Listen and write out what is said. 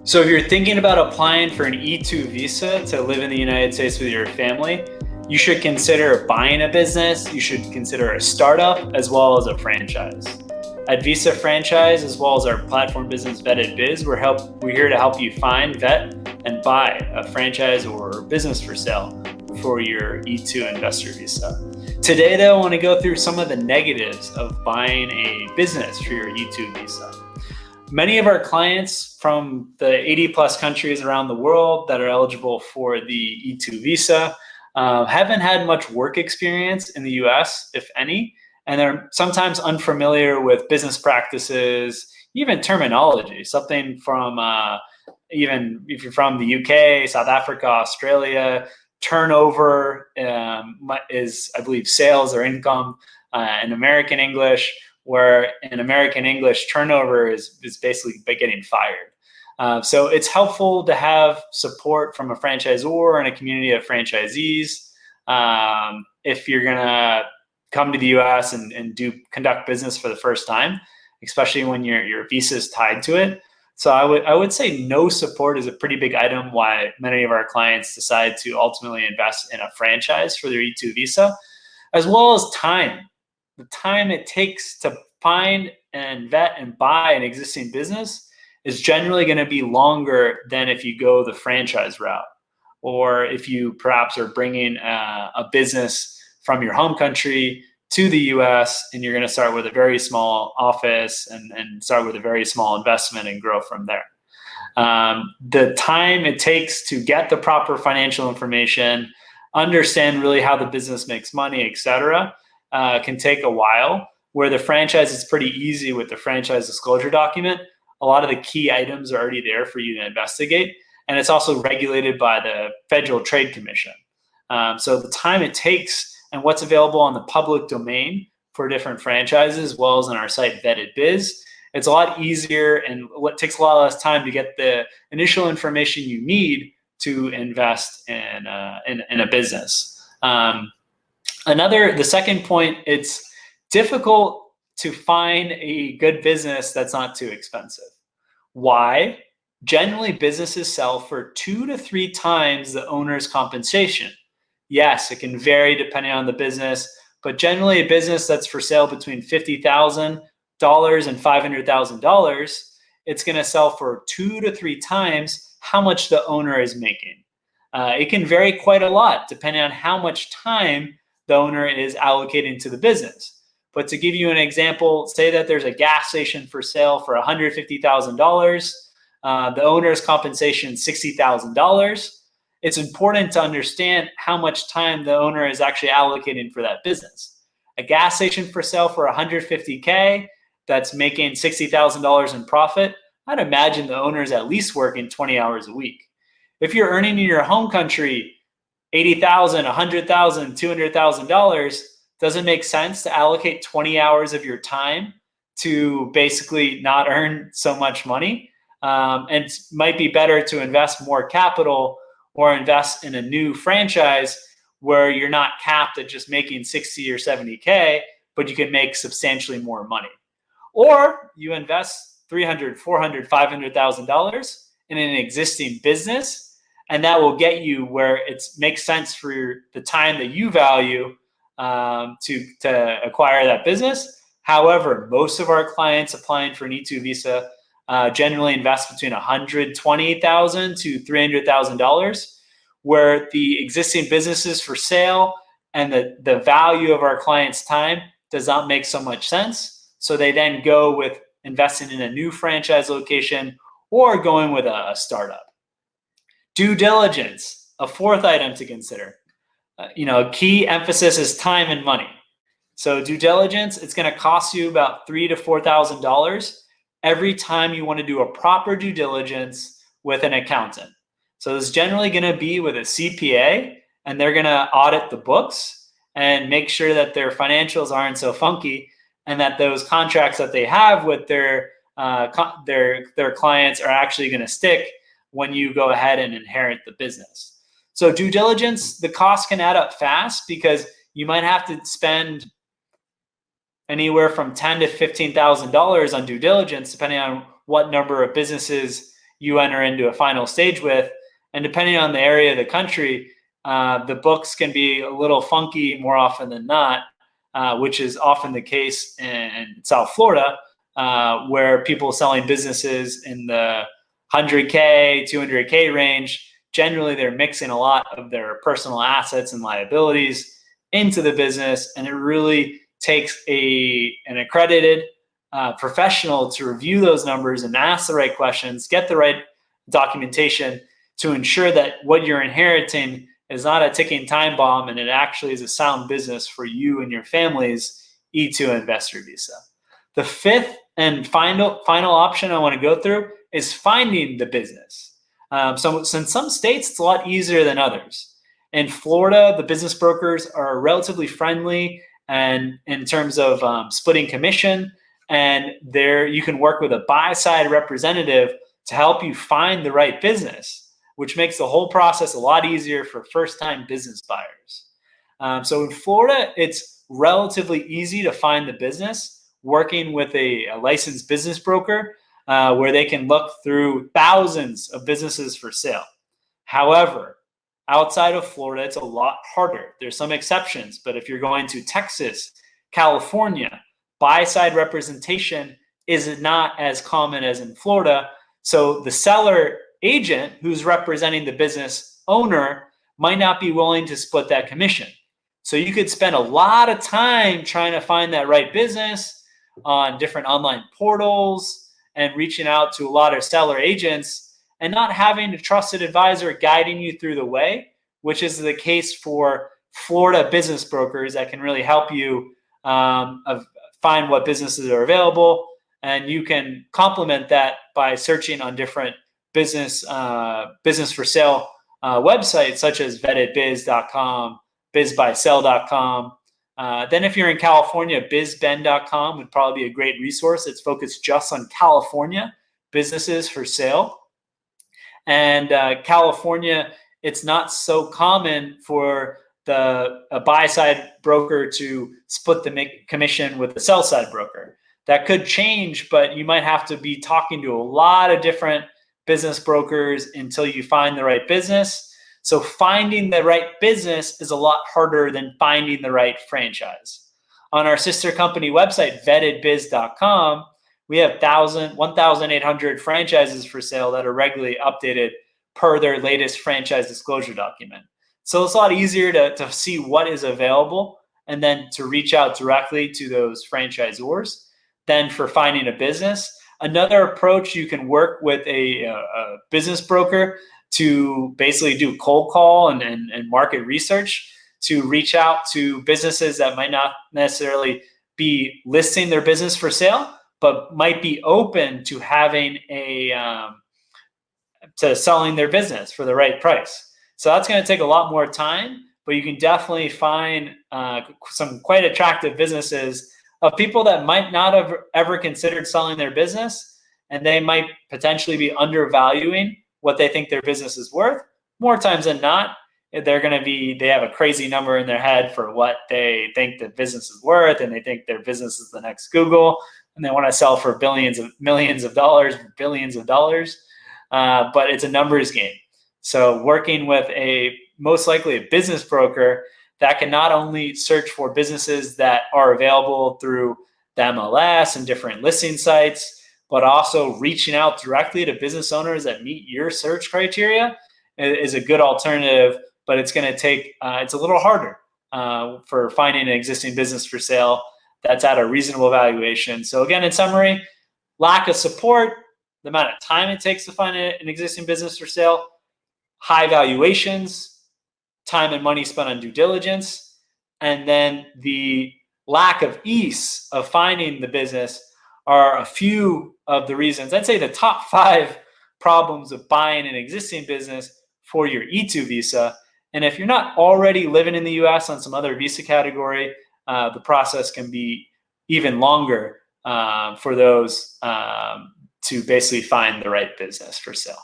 So if you're thinking about applying for an E2 visa to live in the United States with your family, you should consider buying a business, you should consider a startup, as well as a franchise. At Visa Franchise, as well as our platform business Vetted Biz, we're here to help you find, vet, and buy a franchise or business for sale for your E2 investor visa. Today, though, I want to go through some of the negatives of buying a business for your E2 visa. Many of our clients from the 80 plus countries around the world that are eligible for the E2 visa haven't had much work experience in the US, if any, and they're sometimes unfamiliar with business practices, even terminology, something from even if you're from the UK, South Africa, Australia, turnover is, I believe, sales or income in American English, where in American English, turnover is basically by getting fired. So it's helpful to have support from a franchisor and a community of franchisees if you're going to come to the US and conduct business for the first time, especially when your visa is tied to it. So I would say no support is a pretty big item why many of our clients decide to ultimately invest in a franchise for their E2 visa, as well as time. The time it takes to find and vet and buy an existing business is generally going to be longer than if you go the franchise route, or if you perhaps are bringing a business from your home country to the US and you're going to start with a very small office and start with a very small investment and grow from there. The time it takes to get the proper financial information, understand really how the business makes money, etc., can take a while. Where the franchise is pretty easy with the franchise disclosure document. A lot of the key items are already there for you to investigate. And it's also regulated by the Federal Trade Commission. So the time it takes and what's available on the public domain for different franchises, as well as on our site Vetted Biz, it's a lot easier and what takes a lot less time to get the initial information you need to invest in a business. The second point, it's difficult to find a good business that's not too expensive. Why? Generally, businesses sell for 2 to 3 times the owner's compensation. Yes, it can vary depending on the business, but generally a business that's for sale between $50,000 and $500,000, it's going to sell for 2 to 3 times how much the owner is making. It can vary quite a lot depending on how much time the owner is allocating to the business. But to give you an example, say that there's a gas station for sale for $150,000. The owner's compensation is $60,000. It's important to understand how much time the owner is actually allocating for that business. A gas station for sale for $150K that's making $60,000 in profit, I'd imagine the owner is at least working 20 hours a week. If you're earning in your home country $80,000, $100,000, $200,000, doesn't make sense to allocate 20 hours of your time to basically not earn so much money. And it might be better to invest more capital or invest in a new franchise where you're not capped at just making 60 or 70K, but you can make substantially more money. Or you invest $300,000, $400,000, $500,000 in an existing business, and that will get you where it makes sense for the time that you value to acquire that business. However, most of our clients applying for an E2 visa generally invest between $120,000 to $300,000, where the existing businesses for sale and the value of our clients' time does not make so much sense. So they then go with investing in a new franchise location or going with a startup. Due diligence, a fourth item to consider. Key emphasis is time and money. So due diligence, it's going to cost you about $3,000 to $4,000 every time you want to do a proper due diligence with an accountant. So it's generally going to be with a CPA, and they're going to audit the books and make sure that their financials aren't so funky and that those contracts that they have with their clients are actually going to stick when you go ahead and inherit the business. So due diligence, the cost can add up fast because you might have to spend anywhere from $10,000 to $15,000 on due diligence, depending on what number of businesses you enter into a final stage with. And depending on the area of the country, the books can be a little funky more often than not, which is often the case in South Florida, where people selling businesses in the 100K, 200K range, generally they're mixing a lot of their personal assets and liabilities into the business, and it really takes an accredited professional to review those numbers and ask the right questions, get the right documentation to ensure that what you're inheriting is not a ticking time bomb and it actually is a sound business for you and your family's E2 investor visa. The fifth and final option I want to go through is finding the business. So in some states, it's a lot easier than others. In Florida, the business brokers are relatively friendly and in terms of splitting commission, and there you can work with a buy-side representative to help you find the right business, which makes the whole process a lot easier for first-time business buyers. So in Florida, it's relatively easy to find the business working with a licensed business broker where they can look through thousands of businesses for sale. However, outside of Florida, it's a lot harder. There's some exceptions, but if you're going to Texas, California, buy-side representation is not as common as in Florida. So the seller agent who's representing the business owner might not be willing to split that commission. So you could spend a lot of time trying to find that right business on different online portals and reaching out to a lot of seller agents and not having a trusted advisor guiding you through the way, which is the case for Florida business brokers that can really help you find what businesses are available. And you can complement that by searching on different business for sale websites such as vettedbiz.com, bizbuysell.com. Then if you're in California, bizben.com would probably be a great resource. It's focused just on California businesses for sale. And California, it's not so common for a buy-side broker to split the commission with the sell-side broker. That could change, but you might have to be talking to a lot of different business brokers until you find the right business. So finding the right business is a lot harder than finding the right franchise. On our sister company website, vettedbiz.com, we have 1,800 franchises for sale that are regularly updated per their latest franchise disclosure document. So it's a lot easier to see what is available and then to reach out directly to those franchisors than for finding a business. Another approach, you can work with a business broker to basically do cold call and market research to reach out to businesses that might not necessarily be listing their business for sale, but might be open to having to selling their business for the right price. So that's going to take a lot more time, but you can definitely find some quite attractive businesses of people that might not have ever considered selling their business, and they might potentially be undervaluing what they think their business is worth. More times than not, they have a crazy number in their head for what they think the business is worth, and they think their business is the next Google, and they want to sell for millions of dollars, billions of dollars. But it's a numbers game. So working with most likely a business broker that can not only search for businesses that are available through the MLS and different listing sites, but also reaching out directly to business owners that meet your search criteria is a good alternative, but it's going to take, it's a little harder for finding an existing business for sale that's at a reasonable valuation. So again, in summary, lack of support, the amount of time it takes to find an existing business for sale, high valuations, time and money spent on due diligence, and then the lack of ease of finding the business are a few of the reasons. I'd say the top 5 problems of buying an existing business for your E2 visa. And if you're not already living in the US on some other visa category, the process can be even longer for those to basically find the right business for sale.